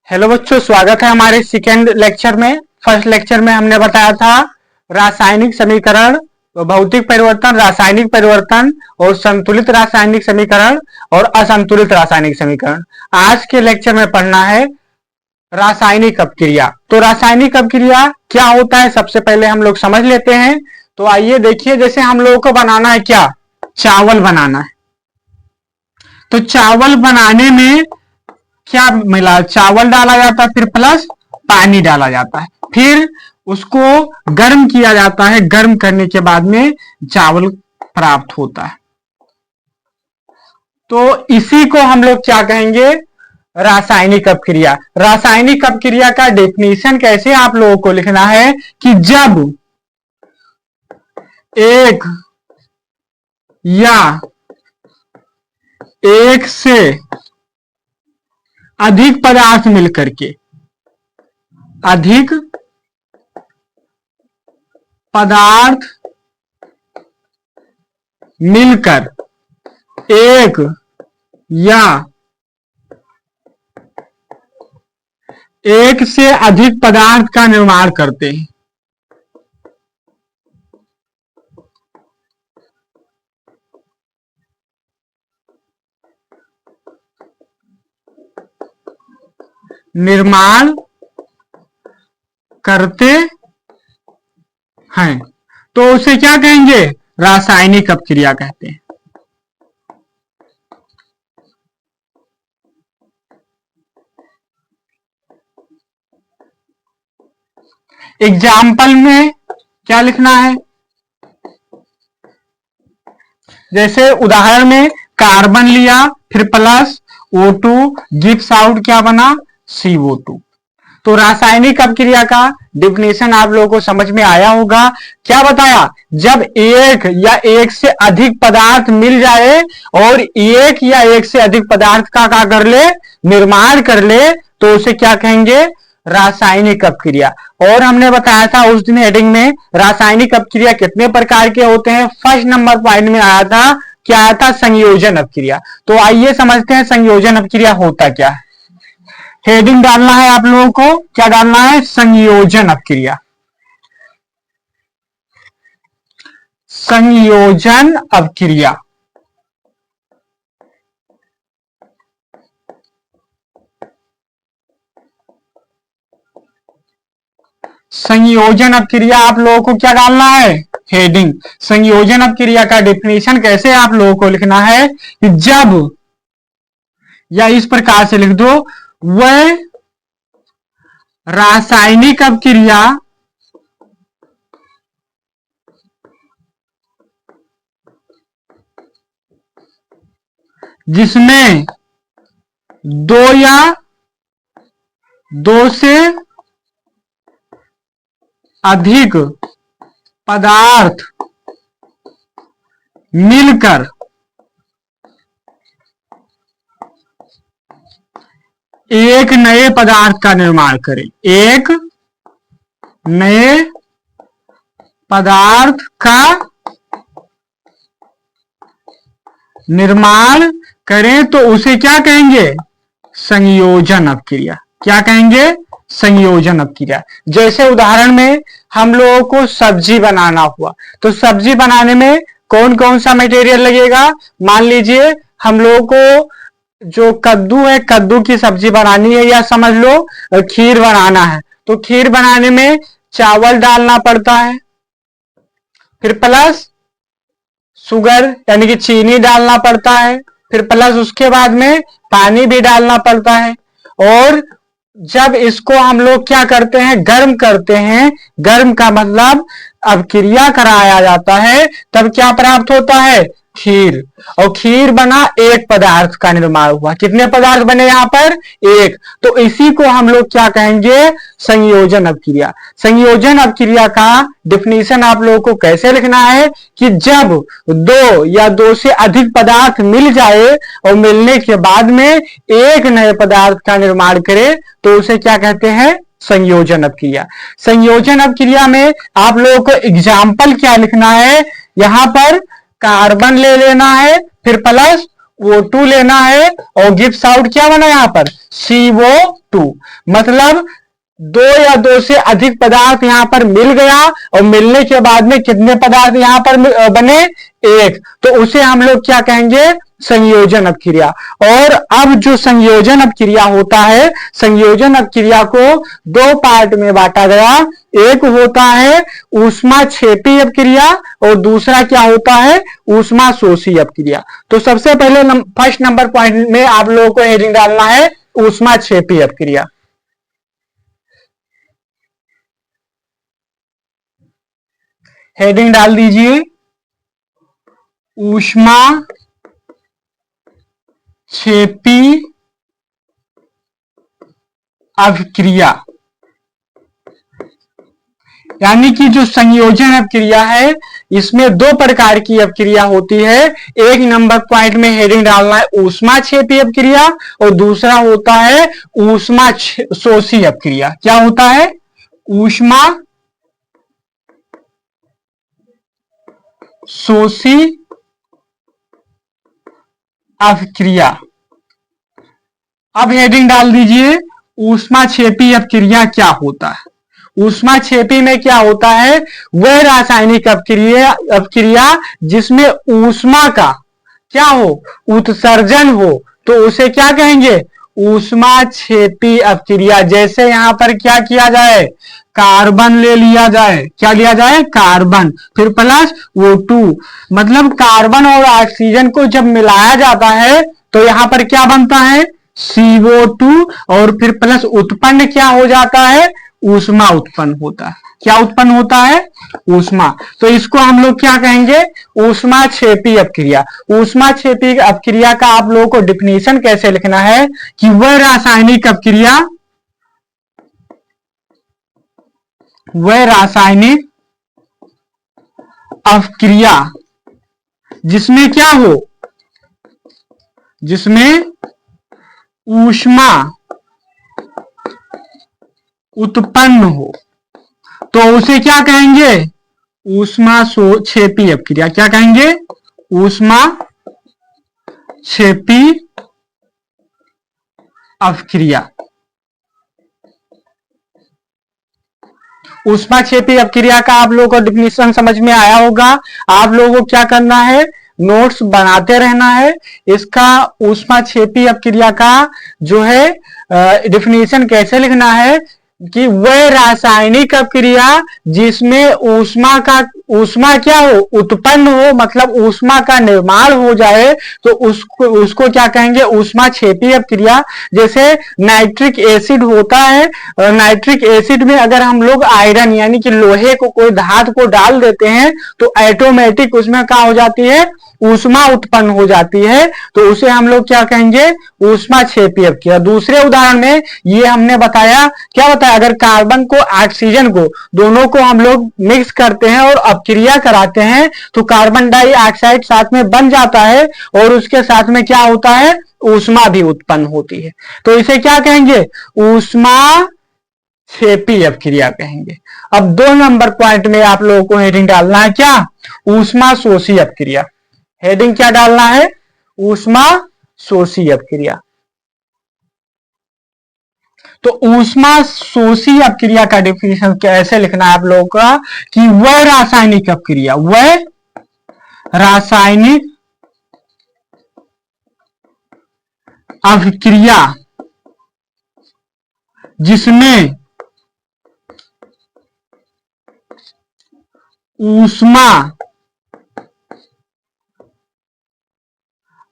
Hello बच्चों, स्वागत है हमारे सेकेंड लेक्चर में। फर्स्ट लेक्चर में हमने बताया था रासायनिक समीकरण, भौतिक परिवर्तन, रासायनिक परिवर्तन और संतुलित रासायनिक समीकरण और असंतुलित रासायनिक समीकरण। आज के लेक्चर में पढ़ना है रासायनिक अपक्रिया। तो रासायनिक अपक्रिया क्या होता है सबसे पहले हम लोग समझ लेते हैं। तो आइए देखिए, जैसे हम लोगों को बनाना है क्या, चावल बनाना है। तो चावल बनाने में क्या मिला, चावल डाला जाता है, फिर प्लस पानी डाला जाता है, फिर उसको गर्म किया जाता है। गर्म करने के बाद में चावल प्राप्त होता है। तो इसी को हम लोग क्या कहेंगे, रासायनिक अपक्रिया। रासायनिक अपक्रिया का डेफिनेशन कैसे आप लोगों को लिखना है कि जब एक या एक से अधिक पदार्थ मिलकर के, अधिक पदार्थ मिलकर एक या एक से अधिक पदार्थ का निर्माण करते हैं। निर्माण करते हैं तो उसे क्या कहेंगे, रासायनिक अपक्रिया कहते हैं। एग्जाम्पल में क्या लिखना है, जैसे उदाहरण में कार्बन लिया, फिर प्लस O2 गिव्स आउट क्या बना, CO2। तो रासायनिक अपक्रिया का डिफिनेशन आप लोगों को समझ में आया होगा। क्या बताया, जब एक या एक से अधिक पदार्थ मिल जाए और एक या एक से अधिक पदार्थ का क्या कर ले, निर्माण कर ले, तो उसे क्या कहेंगे, रासायनिक अपक्रिया। और हमने बताया था उस दिन हेडिंग में रासायनिक अपक्रिया कितने प्रकार के होते हैं। फर्स्ट नंबर पॉइंट में आया था, क्या आया था, संयोजन अपक्रिया। तो आइए समझते हैं संयोजन अपक्रिया होता क्या है। हेडिंग डालना है आप लोगों को, क्या डालना है, संयोजन अपक्रिया। संयोजन अपक्रिया संयोजन अपक्रिया आप लोगों को क्या डालना है, हेडिंग। संयोजन अपक्रिया का डेफिनेशन कैसे आप लोगों को लिखना है कि जब, या इस प्रकार से लिख दो, वह रासायनिक अपक्रिया जिसमें दो या दो से अधिक पदार्थ मिलकर एक नए पदार्थ का निर्माण करें, एक नए पदार्थ का निर्माण करें तो उसे क्या कहेंगे, संयोजन अपक्रिया। क्या कहेंगे, संयोजन अपक्रिया। जैसे उदाहरण में हम लोगों को सब्जी बनाना हुआ, तो सब्जी बनाने में कौन कौन सा मटेरियल लगेगा। मान लीजिए हम लोगों को जो कद्दू है, कद्दू की सब्जी बनानी है, या समझ लो खीर बनाना है, तो खीर बनाने में चावल डालना पड़ता है, फिर प्लस शुगर यानी कि चीनी डालना पड़ता है, फिर प्लस उसके बाद में पानी भी डालना पड़ता है। और जब इसको हम लोग क्या करते हैं, गर्म करते हैं, गर्म का मतलब अपक्रिया कराया जाता है, तब क्या प्राप्त होता है, खीर। और खीर बना, एक पदार्थ का निर्माण हुआ। कितने पदार्थ बने यहां पर, एक। तो इसी को हम लोग क्या कहेंगे, संयोजन अपक्रिया। संयोजन अपक्रिया का डिफिनीशन आप लोगों को कैसे लिखना है कि जब दो या दो से अधिक पदार्थ मिल जाए और मिलने के बाद में एक नए पदार्थ का निर्माण करे तो उसे क्या कहते हैं, संयोजन अपक्रिया। संयोजन अपक्रिया में आप लोगों को एग्जाम्पल क्या लिखना है, यहां पर कार्बन ले लेना है, फिर प्लस O2 लेना है, और गिव्स आउट क्या बना यहां पर, CO2। टू, मतलब दो या दो से अधिक पदार्थ यहाँ पर मिल गया और मिलने के बाद में कितने पदार्थ यहाँ पर बने, एक, तो उसे हम लोग क्या कहेंगे, संयोजन अपक्रिया। और अब जो संयोजन अपक्रिया होता है, संयोजन अपक्रिया को दो पार्ट में बांटा गया, एक होता है ऊष्मा क्षेपी अपक्रिया और दूसरा क्या होता है, ऊष्मा शोषी अपक्रिया। तो सबसे पहले फर्स्ट नंबर पॉइंट में आप लोगों को हेडिंग डालना है ऊष्मा क्षेपी अपक्रिया। हेडिंग डाल दीजिए ऊष्मा क्षेपी अपक्रिया। यानी कि जो संयोजन अपक्रिया है इसमें दो प्रकार की अपक्रिया होती है। एक नंबर पॉइंट में हेडिंग डालना है ऊष्मा क्षेपी अपक्रिया और दूसरा होता है ऊष्मा शोषी अपक्रिया। क्या होता है, ऊष्मा शोषी अपक्रिया। अब हेडिंग डाल दीजिए ऊष्मा क्षेपी अपक्रिया क्या होता है। ऊष्मा क्षेपी में क्या होता है, वह रासायनिक अपक्रिया जिसमें ऊष्मा का क्या हो, उत्सर्जन हो, तो उसे क्या कहेंगे, ऊष्मा क्षेपी अपक्रिया। जैसे यहां पर क्या किया जाए, कार्बन ले लिया जाए, क्या लिया जाए, कार्बन, फिर प्लस O2, मतलब कार्बन और ऑक्सीजन को जब मिलाया जाता है तो यहां पर क्या बनता है, CO2, और फिर प्लस उत्पन्न क्या हो जाता है, ऊष्मा उत्पन्न होता है। क्या उत्पन्न होता है, ऊष्मा। तो इसको हम लोग क्या कहेंगे, ऊष्मा क्षेपी अपक्रिया। ऊष्मा क्षेपी अपक्रिया का आप लोगों को डिफिनीशन कैसे लिखना है कि वह रासायनिक अपक्रिया, वह रासायनिक अपक्रिया जिसमें क्या हो, जिसमें ऊष्मा उत्पन्न हो, तो उसे क्या कहेंगे, ऊष्मा क्षेपी अपक्रिया। क्या कहेंगे, ऊष्मा क्षेपी अपक्रिया। ऊष्मा क्षेपी अपक्रिया का आप लोगों को डिफिनीशन समझ में आया होगा। आप लोगों को क्या करना है, नोट्स बनाते रहना है। इसका ऊष्मा क्षेपी अपक्रिया का जो है डिफिनीशन कैसे लिखना है कि वह रासायनिक अपक्रिया जिसमें ऊष्मा क्या हो, उत्पन्न हो, मतलब ऊष्मा का निर्माण हो जाए, तो उसको क्या कहेंगे, ऊष्मा क्षेपी अपक्रिया। जैसे नाइट्रिक एसिड होता है, नाइट्रिक एसिड में अगर हम लोग आयरन यानी कि लोहे को, कोई धातु को डाल देते हैं तो ऑटोमेटिक उसमें क्या हो जाती है, ऊष्मा उत्पन्न हो जाती है, तो उसे हम लोग क्या कहेंगे, ऊष्मा क्षेपी अपक्रिया। दूसरे उदाहरण में ये हमने बताया, क्या बताया, अगर कार्बन को ऑक्सीजन को दोनों को हम लोग मिक्स करते हैं और अपक्रिया कराते हैं तो कार्बन डाइऑक्साइड साथ में बन जाता है और उसके साथ में क्या होता है, ऊष्मा भी उत्पन्न होती है। तो इसे क्या कहेंगे, ऊष्मा क्षेपी अपक्रिया कहेंगे। अब 2 नंबर पॉइंट में आप लोगों को हेडिंग डालना है क्या, ऊष्मा शोषी अपक्रिया। हेडिंग क्या डालना है, ऊष्मा शोषी अपक्रिया। तो ऊष्मा शोषी अपक्रिया का डिफिनेशन कैसे लिखना है आप लोगों का कि वह रासायनिक अपक्रिया, वह रासायनिक अपक्रिया जिसमें ऊष्मा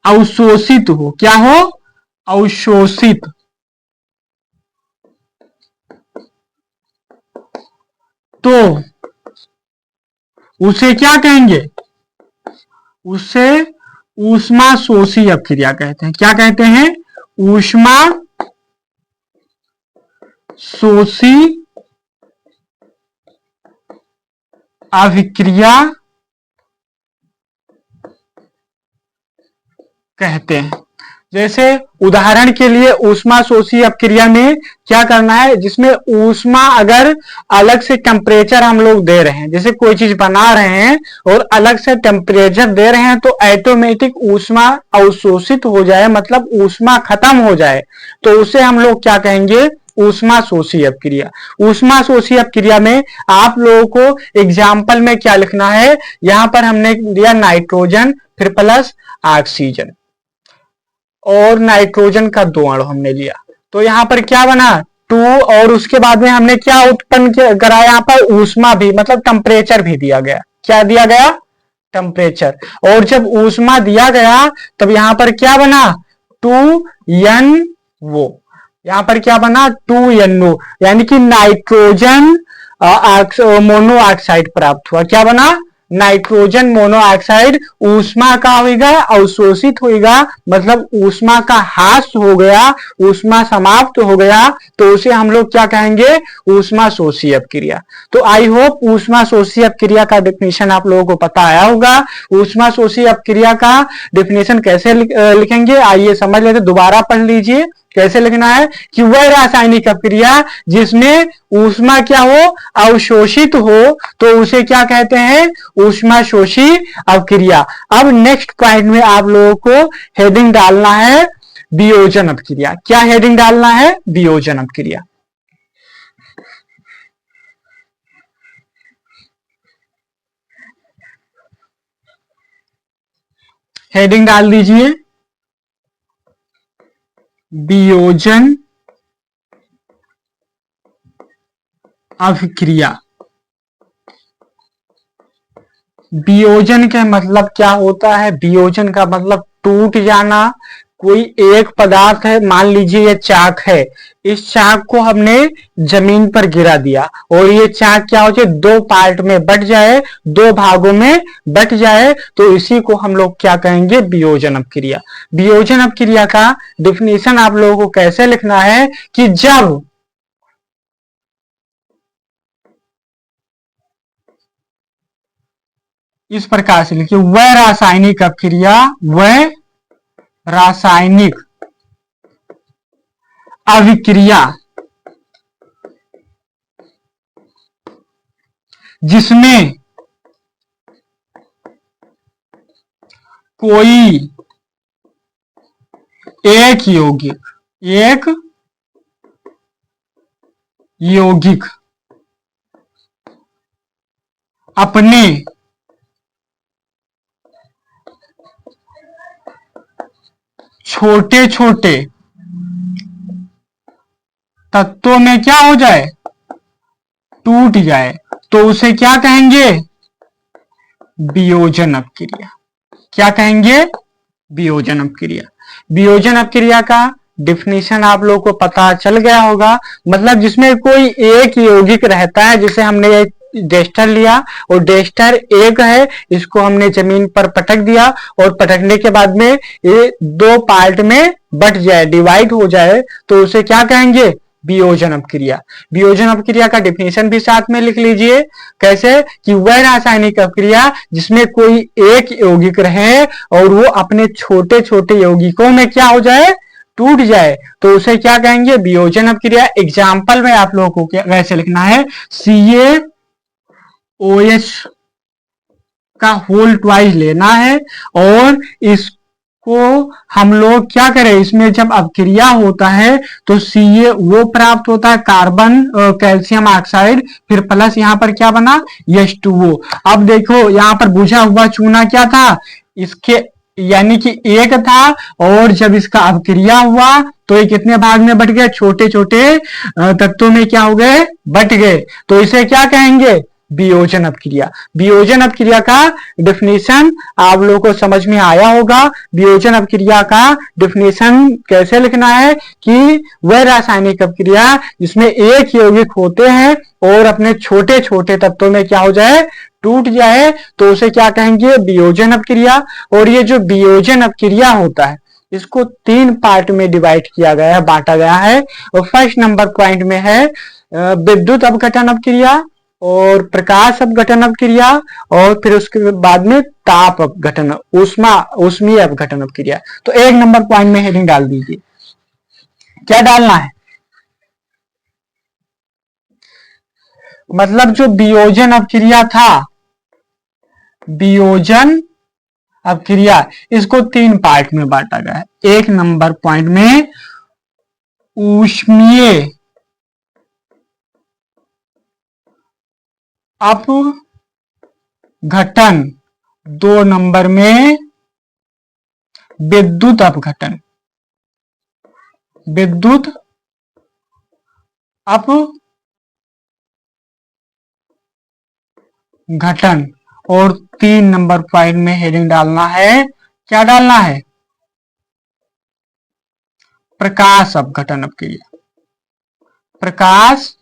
अवशोषित हो, क्या हो, अवशोषित, तो उसे क्या कहेंगे, उसे ऊष्मा शोषी अपक्रिया कहते हैं। क्या कहते हैं, ऊष्मा शोषी अपक्रिया कहते हैं। जैसे उदाहरण के लिए ऊष्मा शोषी अपक्रिया में क्या करना है, जिसमें ऊष्मा अगर अलग से टेम्परेचर हम लोग दे रहे हैं, जैसे कोई चीज बना रहे हैं और अलग से टेम्परेचर दे रहे हैं, तो ऑटोमेटिक ऊष्मा अवशोषित हो जाए, मतलब ऊष्मा खत्म हो जाए, तो उसे हम लोग क्या कहेंगे, ऊष्मा शोषी अपक्रिया। ऊष्मा शोषी अपक्रिया में आप लोगों को एग्जाम्पल में क्या लिखना है, यहां पर हमने दिया नाइट्रोजन फिर प्लस ऑक्सीजन और नाइट्रोजन का 2 अणु हमने लिया, तो यहां पर क्या बना 2, और उसके बाद में हमने क्या उत्पन्न कराया, यहाँ पर ऊष्मा भी मतलब टेम्परेचर भी दिया गया। क्या दिया गया, टेम्परेचर। और जब ऊष्मा दिया गया तब यहां पर क्या बना 2NO, यहां पर क्या बना 2NO, यानी कि नाइट्रोजन मोनोऑक्साइड प्राप्त हुआ। क्या बना, नाइट्रोजन मोनोऑक्साइड ऊष्मा का होगा, अवशोषित होगा, मतलब ऊष्मा का ह्रास हो गया, ऊष्मा समाप्त हो गया, तो उसे हम लोग क्या कहेंगे, ऊष्मा शोषी अपक्रिया। तो आई होप ऊष्मा शोषी अपक्रिया का डेफिनेशन आप लोगों को पता आया होगा। ऊष्मा शोषी अपक्रिया का डेफिनेशन कैसे लिखेंगे, आइए समझ लेते, दोबारा पढ़ लीजिए कैसे लिखना है, कि वह रासायनिक अपक्रिया जिसमें ऊष्मा क्या हो, अवशोषित हो, तो उसे क्या कहते हैं, ऊष्मा शोषी अपक्रिया। अब नेक्स्ट पॉइंट में आप लोगों को हेडिंग डालना है वियोजन अपक्रिया। क्या हेडिंग डालना है, वियोजन अपक्रिया। हेडिंग डाल दीजिए वियोजन अपक्रिया। वियोजन का मतलब क्या होता है, वियोजन का मतलब टूट जाना। कोई एक पदार्थ है, मान लीजिए ये चाक है, इस चाक को हमने जमीन पर गिरा दिया और ये चाक क्या हो जाए, 2 पार्ट में बट जाए, 2 भागों में बट जाए, तो इसी को हम लोग क्या कहेंगे, वियोजन अपक्रिया। वियोजन अपक्रिया का डिफिनेशन आप लोगों को कैसे लिखना है, कि जब इस प्रकार से लिखिए, वह रासायनिक अपक्रिया, वह रासायनिक अभिक्रिया जिसमें कोई एक यौगिक अपने छोटे छोटे तत्वों में क्या हो जाए, टूट जाए, तो उसे क्या कहेंगे, वियोजन अपक्रिया। क्या कहेंगे, वियोजन अपक्रिया। वियोजन अपक्रिया का डिफिनेशन आप लोगों को पता चल गया होगा, मतलब जिसमें कोई एक यौगिक रहता है, जैसे हमने डेस्टर लिया और डेस्टर एक है, इसको हमने जमीन पर पटक दिया और पटकने के बाद में ये 2 पार्ट में बट जाए, डिवाइड हो जाए, तो उसे क्या कहेंगे, वियोजन अपक्रिया। वियोजन अपक्रिया का डिफिनेशन भी साथ में लिख लीजिए, कैसे, कि वह रासायनिक अपक्रिया जिसमें कोई एक यौगिक रहे और वो अपने छोटे छोटे यौगिकों में क्या हो जाए, टूट जाए, तो उसे क्या कहेंगे, वियोजन अपक्रिया। एग्जाम्पल में आप लोगों को कैसे लिखना है, CaOH का होल ट्वाइस लेना है और इसको हम लोग क्या करें, इसमें जब अपक्रिया होता है तो Ca वो प्राप्त होता है, कार्बन कैल्शियम ऑक्साइड, फिर प्लस यहां पर क्या बना, H2O। अब देखो यहां पर बुझा हुआ चूना क्या था, इसके यानी कि एक था, और जब इसका अपक्रिया हुआ तो ये कितने भाग में बट गए, छोटे छोटे तत्वों में क्या हो गए, बट गए, तो इसे क्या कहेंगे, वियोजन अपक्रिया। वियोजन अपक्रिया का डेफिनेशन आप लोगों को समझ में आया होगा। वियोजन अपक्रिया का डेफिनेशन कैसे लिखना है, कि वह रासायनिक अपक्रिया जिसमें एक यौगिक होते हैं और अपने छोटे छोटे तत्वों में क्या हो जाए, टूट जाए, तो उसे क्या कहेंगे, वियोजन अपक्रिया। और ये जो वियोजन अपक्रिया होता है, इसको 3 पार्ट में डिवाइड किया गया है, बांटा गया है। और फर्स्ट नंबर पॉइंट में है विद्युत अपघटन अपक्रिया, और प्रकाश अपघटन अपक्रिया, और फिर उसके बाद में ताप अपघटन, ऊष्मीय अपघटन अपक्रिया। तो 1 नंबर पॉइंट में हेडिंग डाल दीजिए। क्या डालना है? मतलब जो वियोजन अपक्रिया था, वियोजन अपक्रिया, इसको 3 पार्ट में बांटा गया है। 1 नंबर पॉइंट में ऊष्मीय अपघटन, 2 नंबर में विद्युत अपघटन, विद्युत अपघटन, और 3 नंबर पॉइंट में हेडिंग डालना है। क्या डालना है? प्रकाश अपघटन अपक्रिया, प्रकाश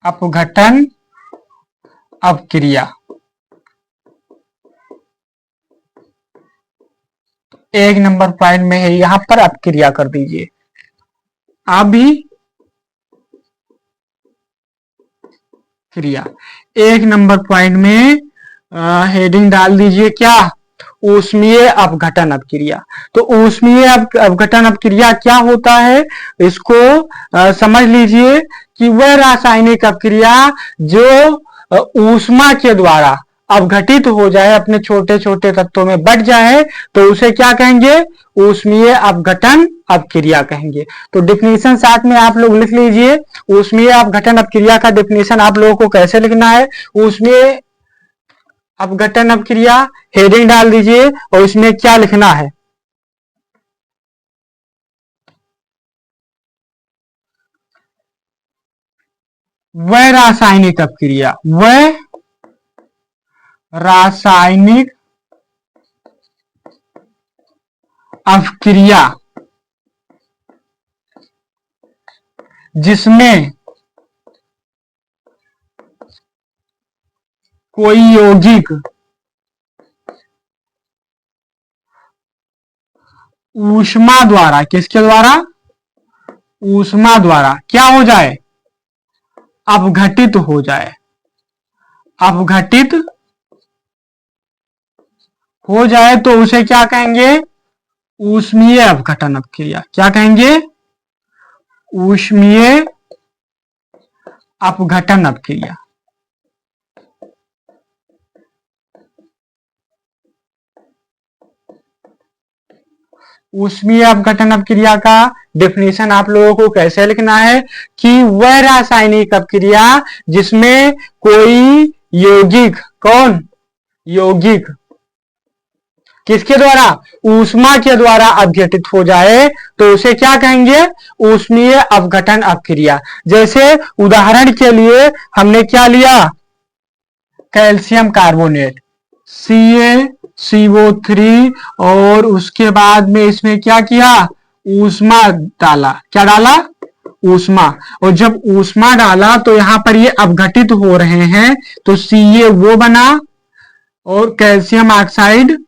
अपघटन अपक्रिया। 1 नंबर पॉइंट में है, यहां पर अपक्रिया कर दीजिए। अभी क्रिया 1 नंबर पॉइंट में हेडिंग डाल दीजिए। क्या? ऊष्मीय अपघटन अपक्रिया। तो ऊष्मीय अपघटन अपक्रिया क्या होता है, इसको समझ लीजिए कि वह रासायनिक अपक्रिया जो ऊष्मा के द्वारा अपघटित हो जाए, अपने छोटे छोटे तत्वों में बट जाए, तो उसे क्या कहेंगे? ऊष्मीय अपघटन अपक्रिया कहेंगे। तो डिफिनीशन साथ में आप लोग लिख लीजिए। ऊष्मीय अपघटन अपक्रिया का डिफिनीशन आप लोगों को कैसे लिखना है? ऊष्मीय अपघटन अपक्रिया, हेडिंग डाल दीजिए और इसमें क्या लिखना है? वह रासायनिक अपक्रिया, वह रासायनिक अपक्रिया जिसमें कोई यौगिक ऊष्मा द्वारा, किसके द्वारा? ऊष्मा द्वारा क्या हो जाए? अपघटित हो जाए, अपघटित हो जाए, तो उसे क्या कहेंगे? ऊष्मीय अपघटन अपक्रिया। क्या कहेंगे? ऊष्मीय अपघटन अपक्रिया। ऊष्मीय अपघटन अपक्रिया का डेफिनेशन आप लोगों को कैसे लिखना है कि वह रासायनिक अपक्रिया जिसमें कोई यौगिक, कौन? यौगिक किसके द्वारा? ऊष्मा के द्वारा अपघटित हो जाए, तो उसे क्या कहेंगे? ऊष्मीय अपघटन अपक्रिया। जैसे उदाहरण के लिए हमने क्या लिया? कैल्शियम कार्बोनेट, CaCO3, और उसके बाद में इसमें क्या किया? ऊष्मा डाला। क्या डाला? ऊष्मा। और जब ऊष्मा डाला तो यहां पर ये अपघटित हो रहे हैं, तो Ca वो बना, और कैल्शियम ऑक्साइड,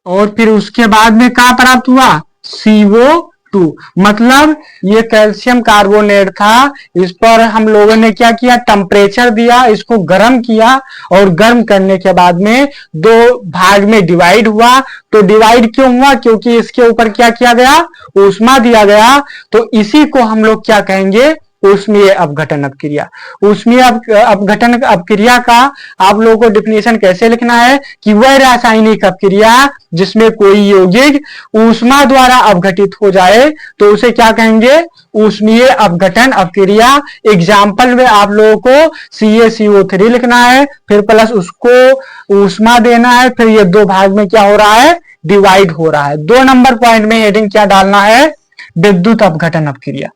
और फिर उसके बाद में क्या प्राप्त हुआ? CO2। मतलब ये कैल्शियम कार्बोनेट था, इस पर हम लोगों ने क्या किया? टेम्परेचर दिया, इसको गर्म किया, और गर्म करने के बाद में 2 भाग में डिवाइड हुआ। तो डिवाइड क्यों हुआ? क्योंकि इसके ऊपर क्या किया गया? ऊष्मा दिया गया। तो इसी को हम लोग क्या कहेंगे? ऊष्मीय अपघटन अपक्रिया। ऊष्मीय अपघटन अपक्रिया का आप लोगों को डिफिनेशन कैसे लिखना है कि वह रासायनिक अपक्रिया जिसमें कोई यौगिक ऊष्मा द्वारा अपघटित हो जाए, तो उसे क्या कहेंगे? ऊष्मीय अपघटन अपक्रिया। एग्जाम्पल में आप लोगों को CaCO3 लिखना है, फिर प्लस उसको ऊष्मा देना है, फिर ये 2 भाग में क्या हो रहा है? डिवाइड हो रहा है। 2 नंबर पॉइंट में हेडिंग क्या डालना है? विद्युत अपघटन अपक्रिया।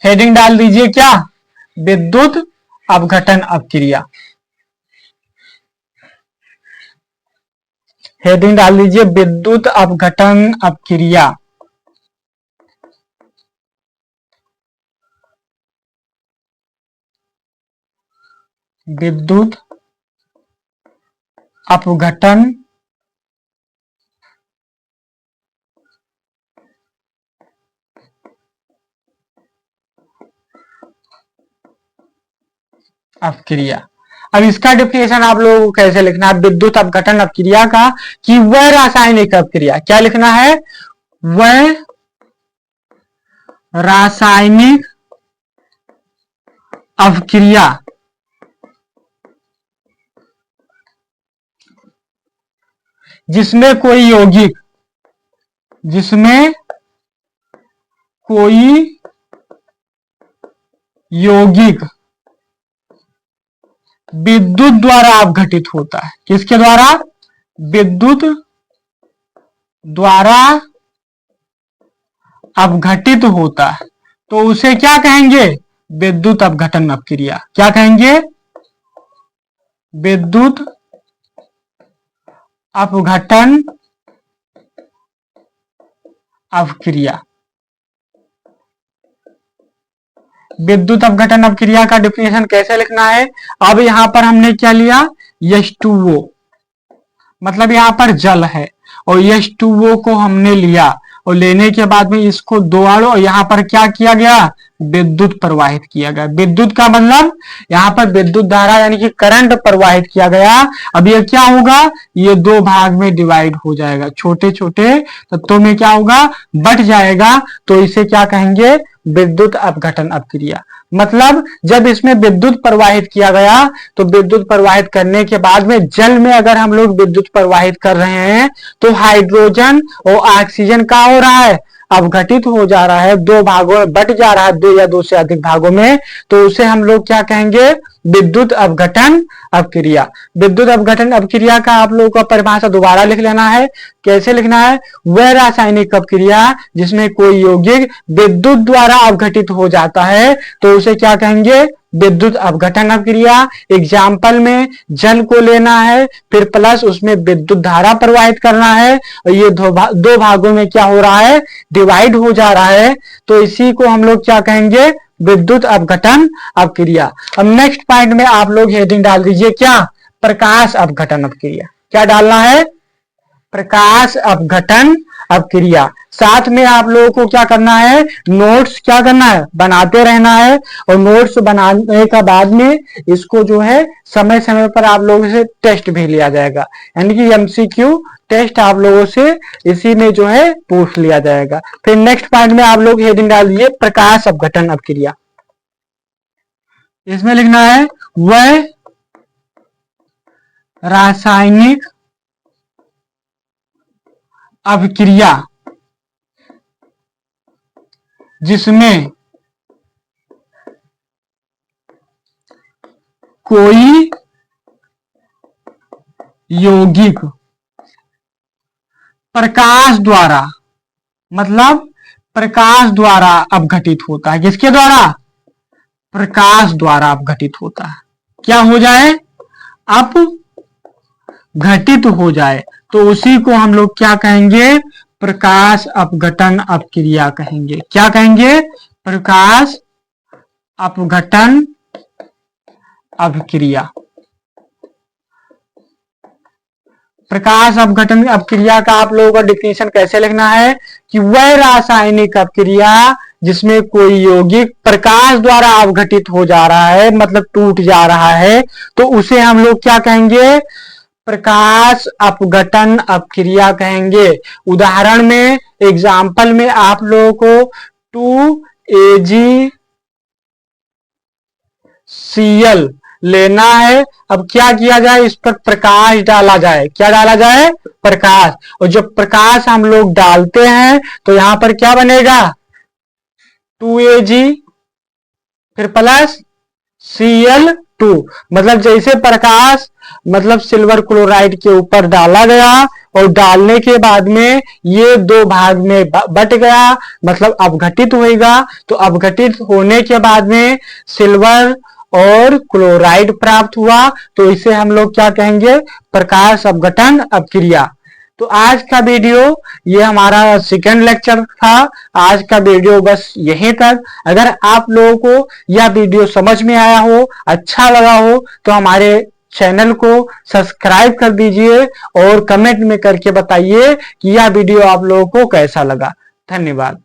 हेडिंग डाल दीजिए। क्या? विद्युत अपघटन अपक्रिया। हेडिंग डाल दीजिए विद्युत अपघटन अपक्रिया। विद्युत अपघटन अपक्रिया। अब इसका डिफिनेशन आप लोगों को कैसे लिखना है विद्युत अपघटन अपक्रिया का, कि वह रासायनिक अपक्रिया, क्या लिखना है, वह रासायनिक अपक्रिया जिसमें कोई यौगिक विद्युत द्वारा अपघटित होता है। किसके द्वारा, विद्युत द्वारा अपघटित होता है, तो उसे क्या कहेंगे, विद्युत अपघटन अपक्रिया। क्या कहेंगे, विद्युत अपघटन अपक्रिया। विद्युत अपघटन अपक्रिया का डिफिनेशन कैसे लिखना है, अब यहां पर हमने क्या लिया, H2O, मतलब यहां पर जल है और H2O को हमने लिया और लेने के बाद में इसको दो और यहां पर क्या किया गया, विद्युत प्रवाहित किया गया। विद्युत का मतलब यहां पर विद्युत धारा यानी कि करंट प्रवाहित किया गया। अब ये क्या होगा, ये दो भाग में डिवाइड हो जाएगा, छोटे छोटे तत्वों में क्या होगा, बट जाएगा, तो इसे क्या कहेंगे, विद्युत अपघटन अपक्रिया। मतलब जब इसमें विद्युत प्रवाहित किया गया, तो विद्युत प्रवाहित करने के बाद में जल में अगर हम लोग विद्युत प्रवाहित कर रहे हैं, तो हाइड्रोजन और ऑक्सीजन क्या हो रहा है, अपघटित हो जा रहा है, दो भागों में बट जा रहा है, दो या दो से अधिक भागों में, तो उसे हम लोग क्या कहेंगे, विद्युत अपघटन अपक्रिया। विद्युत अपघटन अपक्रिया का आप लोगों को परिभाषा दोबारा लिख लेना है। कैसे लिखना है, वह रासायनिक अपक्रिया जिसमें कोई यौगिक विद्युत द्वारा अपघटित हो जाता है, तो उसे क्या कहेंगे, विद्युत अपघटन अपक्रिया। एग्जाम्पल में जल को लेना है, फिर प्लस उसमें विद्युत धारा प्रवाहित करना है और ये दो भागों में क्या हो रहा है, डिवाइड हो जा रहा है, तो इसी को हम लोग क्या कहेंगे, विद्युत अपघटन अपक्रिया। अब नेक्स्ट पॉइंट में आप लोग हेडिंग डाल दीजिए, क्या, प्रकाश अपघटन अपक्रिया। क्या डालना है, प्रकाश अपघटन अपक्रिया। साथ में आप लोगों को क्या करना है, नोट्स क्या करना है, बनाते रहना है, और नोट्स बनाने का बाद में इसको जो है समय समय पर आप लोगों से टेस्ट भी लिया जाएगा, यानी कि एमसीक्यू टेस्ट आप लोगों से इसी में जो है पूछ लिया जाएगा। फिर नेक्स्ट पॉइंट में आप लोग हेडिंग डाल दीजिए, प्रकाश अपघटन अपक्रिया। इसमें लिखना है, वह रासायनिक अपक्रिया जिसमें कोई यौगिक प्रकाश द्वारा, मतलब प्रकाश द्वारा अपघटित होता है। किसके द्वारा, प्रकाश द्वारा अपघटित होता है। क्या हो जाए, अपघटित हो जाए, तो उसी को हम लोग क्या कहेंगे, प्रकाश अपघटन अपक्रिया कहेंगे। क्या कहेंगे, प्रकाश अपघटन अपक्रिया। प्रकाश अपघटन अपक्रिया का आप लोगों का डिफिनेशन कैसे लिखना है, कि वह रासायनिक अपक्रिया जिसमें कोई यौगिक प्रकाश द्वारा अपघटित हो जा रहा है, मतलब टूट जा रहा है, तो उसे हम लोग क्या कहेंगे, प्रकाश अपघटन अपक्रिया कहेंगे। उदाहरण में, एग्जाम्पल में आप लोगों को 2AgCl लेना है। अब क्या किया जाए, इस पर प्रकाश डाला जाए। क्या डाला जाए, प्रकाश। और जब प्रकाश हम लोग डालते हैं तो यहां पर क्या बनेगा, 2Ag फिर प्लस Cl2, मतलब जैसे प्रकाश मतलब सिल्वर क्लोराइड के ऊपर डाला गया और डालने के बाद में ये दो भाग में बट गया, मतलब अपघटित होगा। तो अपघटित होने के बाद में सिल्वर और क्लोराइड प्राप्त हुआ, तो इसे हम लोग क्या कहेंगे, प्रकाश अपघटन अपक्रिया। तो आज का वीडियो ये हमारा सेकंड लेक्चर था। आज का वीडियो बस यहीं तक। अगर आप लोगों को यह वीडियो समझ में आया हो, अच्छा लगा हो, तो हमारे चैनल को सब्सक्राइब कर दीजिए और कमेंट में करके बताइए कि यह वीडियो आप लोगों को कैसा लगा। धन्यवाद।